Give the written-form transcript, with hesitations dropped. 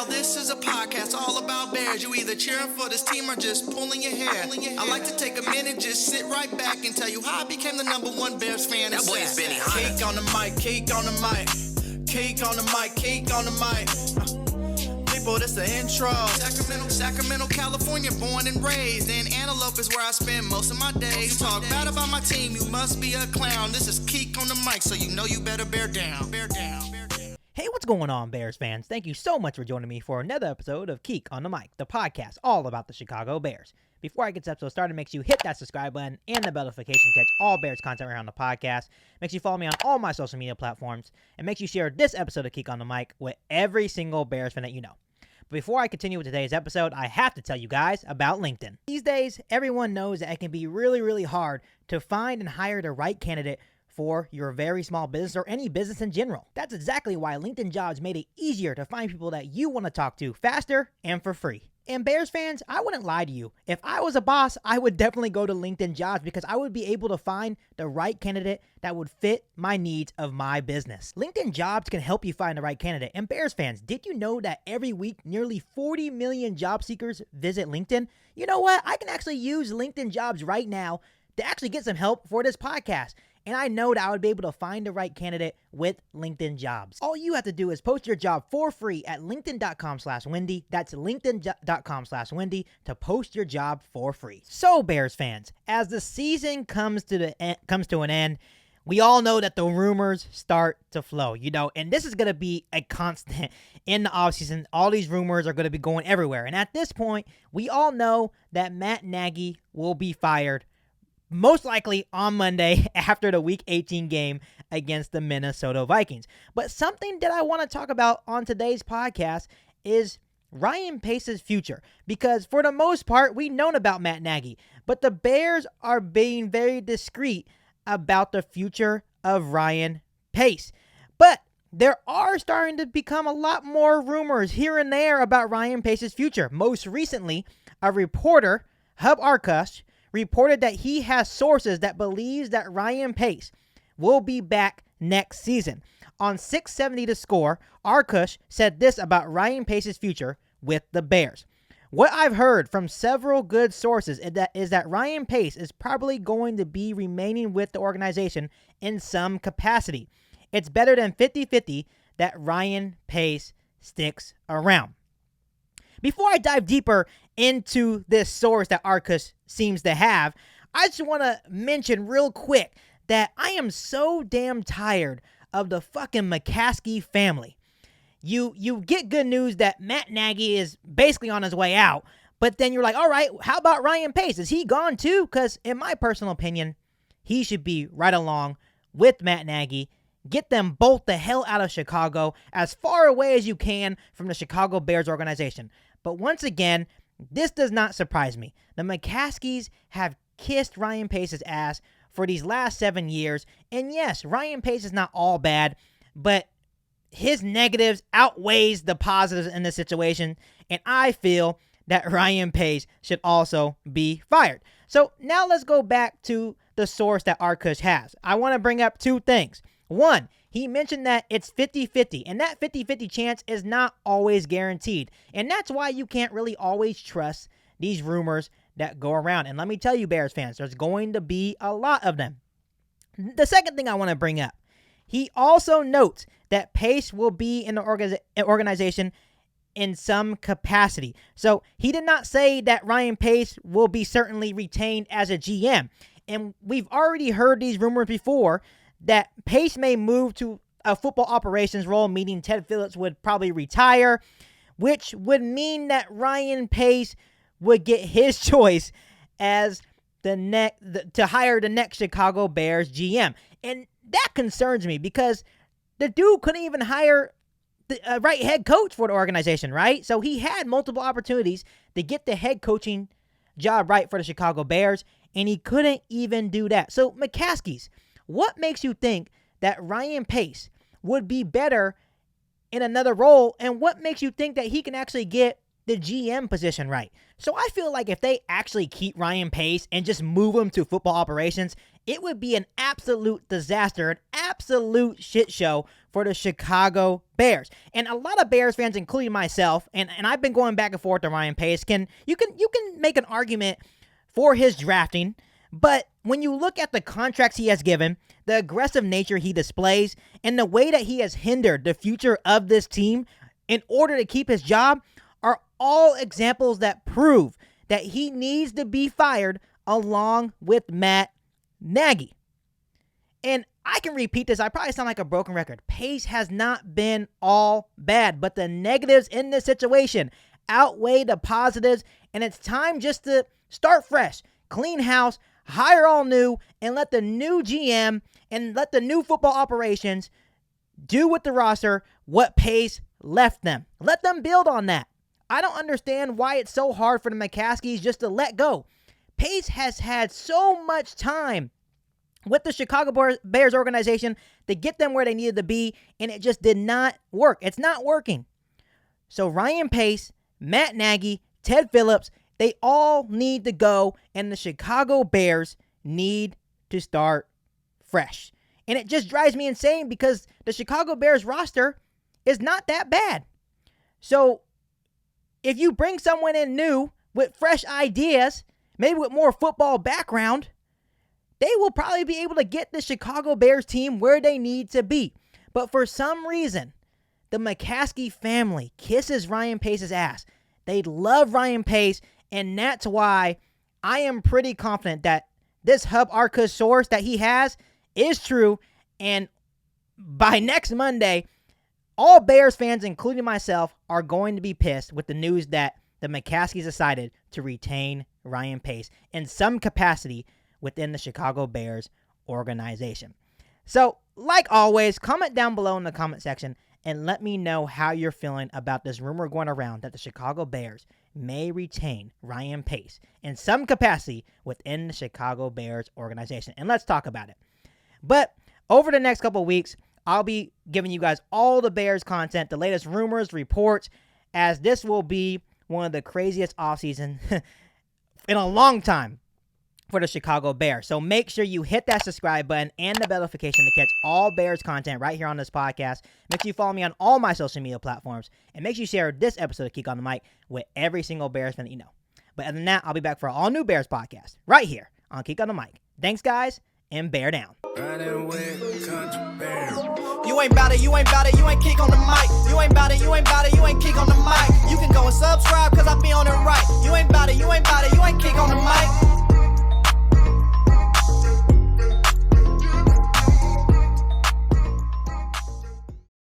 this is a podcast all about Bears. You either cheering for this team or just pulling your hair. I like to take a minute, just sit right back and tell you how I became the #1 Bears fan. That boy is Benny Hunter. Cake on the mic, cake on the mic, cake on the mic, cake on the mic. People, this the intro. Sacramento, California, born and raised. And Antelope is where I spend most of my days. Talk bad about my team, you must be a clown. This is Keek on the mic, so you know you better bear down. Bear down. Hey, what's going on, Bears fans? Thank you so much for joining me for another episode of Keek on the Mic, the podcast all about the Chicago Bears. Before I get this episode started, make sure you hit that subscribe button and the bell notification to catch all Bears content around the podcast. Make sure you follow me on all my social media platforms, and make sure you share this episode of Keek on the Mic with every single Bears fan that you know. But before I continue with today's episode, I have to tell you guys about LinkedIn. These days, everyone knows that it can be really hard to find and hire the right candidate for your very small business or any business in general. That's exactly why LinkedIn Jobs made it easier to find people that you want to talk to faster and for free. And Bears fans, I wouldn't lie to you. If I was a boss, I would definitely go to LinkedIn Jobs because I would be able to find the right candidate that would fit my needs of my business. LinkedIn Jobs can help you find the right candidate. And Bears fans, did you know that every week nearly 40 million job seekers visit LinkedIn? You know what? I can actually use LinkedIn Jobs right now to actually get some help for this podcast. And I know that I would be able to find the right candidate with LinkedIn Jobs. All you have to do is post your job for free at linkedin.com/Wendy. That's linkedin.com/Wendy to post your job for free. So Bears fans, as the season comes to an end, we all know that the rumors start to flow, and this is going to be a constant in the offseason. All these rumors are going to be going everywhere. And at this point, we all know that Matt Nagy will be fired most likely on Monday after the Week 18 game against the Minnesota Vikings. But something that I want to talk about on today's podcast is Ryan Pace's future. Because for the most part, we've known about Matt Nagy. But the Bears are being very discreet about the future of Ryan Pace. But there are starting to become a lot more rumors here and there about Ryan Pace's future. Most recently, a reporter, Hub Arkush, reported that he has sources that believes that Ryan Pace will be back next season. On 670 The Score, Arkush said this about Ryan Pace's future with the Bears. What I've heard from several good sources is that Ryan Pace is probably going to be remaining with the organization in some capacity. It's better than 50-50 that Ryan Pace sticks around. Before I dive deeper into this source that Arkush seems to have, I just want to mention real quick that I am so damn tired of the fucking McCaskey family. You get good news that Matt Nagy is basically on his way out, but then you're like, all right, how about Ryan Pace? Is he gone too? Because in my personal opinion, he should be right along with Matt Nagy. Get them both the hell out of Chicago, as far away as you can from the Chicago Bears organization. But once again, this does not surprise me. The McCaskeys have kissed Ryan Pace's ass for these last 7 years. And yes, Ryan Pace is not all bad, but his negatives outweighs the positives in this situation. And I feel that Ryan Pace should also be fired. So now let's go back to the source that Arkush has. I want to bring up two things. One, he mentioned that it's 50-50, and that 50-50 chance is not always guaranteed. And that's why you can't really always trust these rumors that go around. And let me tell you, Bears fans, there's going to be a lot of them. The second thing I want to bring up, he also notes that Pace will be in the organization in some capacity. So he did not say that Ryan Pace will be certainly retained as a GM. And we've already heard these rumors before that Pace may move to a football operations role, meaning Ted Phillips would probably retire, which would mean that Ryan Pace would get his choice as to hire the next Chicago Bears GM. And that concerns me because the dude couldn't even hire the right head coach for the organization, right? So he had multiple opportunities to get the head coaching job right for the Chicago Bears, and he couldn't even do that. So McCaskies, what makes you think that Ryan Pace would be better in another role, and what makes you think that he can actually get the GM position right? So I feel like if they actually keep Ryan Pace and just move him to football operations, it would be an absolute disaster, an absolute shit show for the Chicago Bears. And a lot of Bears fans, including myself, and I've been going back and forth to Ryan Pace, you can make an argument for his drafting, but when you look at the contracts he has given, the aggressive nature he displays, and the way that he has hindered the future of this team in order to keep his job are all examples that prove that he needs to be fired along with Matt Nagy. And I can repeat this. I probably sound like a broken record. Pace has not been all bad, but the negatives in this situation outweigh the positives, and it's time just to start fresh, clean house, hire all new, and let the new GM and let the new football operations do with the roster what Pace left them. Let them build on that. I don't understand why it's so hard for the McCaskies just to let go. Pace has had so much time with the Chicago Bears organization to get them where they needed to be, and it just did not work. It's not working. So Ryan Pace, Matt Nagy, Ted Phillips, they all need to go, and the Chicago Bears need to start fresh. And it just drives me insane because the Chicago Bears roster is not that bad. So if you bring someone in new with fresh ideas, maybe with more football background, they will probably be able to get the Chicago Bears team where they need to be. But for some reason, the McCaskey family kisses Ryan Pace's ass. They love Ryan Pace, and that's why I am pretty confident that this Hub Arkush source that he has is true. And by next Monday, all Bears fans, including myself, are going to be pissed with the news that the McCaskies decided to retain Ryan Pace in some capacity within the Chicago Bears organization. So, like always, comment down below in the comment section and let me know how you're feeling about this rumor going around that the Chicago Bears may retain Ryan Pace in some capacity within the Chicago Bears organization. And let's talk about it. But over the next couple of weeks, I'll be giving you guys all the Bears content, the latest rumors, reports, as this will be one of the craziest offseasons in a long time for the Chicago Bears. So make sure you hit that subscribe button and the bell notification to catch all Bears content right here on this podcast. Make sure you follow me on all my social media platforms, and make sure you share this episode of Geek on the Mic with every single Bears fan that you know. But other than that, I'll be back for an all new Bears podcast right here on Geek on the Mic. Thanks, guys, and bear down. You ain't bout it, you ain't bout it, you ain't kick on the mic. You ain't bout it, you ain't bout it, you ain't kick on the mic. You can go and subscribe cause I be on it right. You ain't bout it, you ain't bout it, you ain't kick on the mic.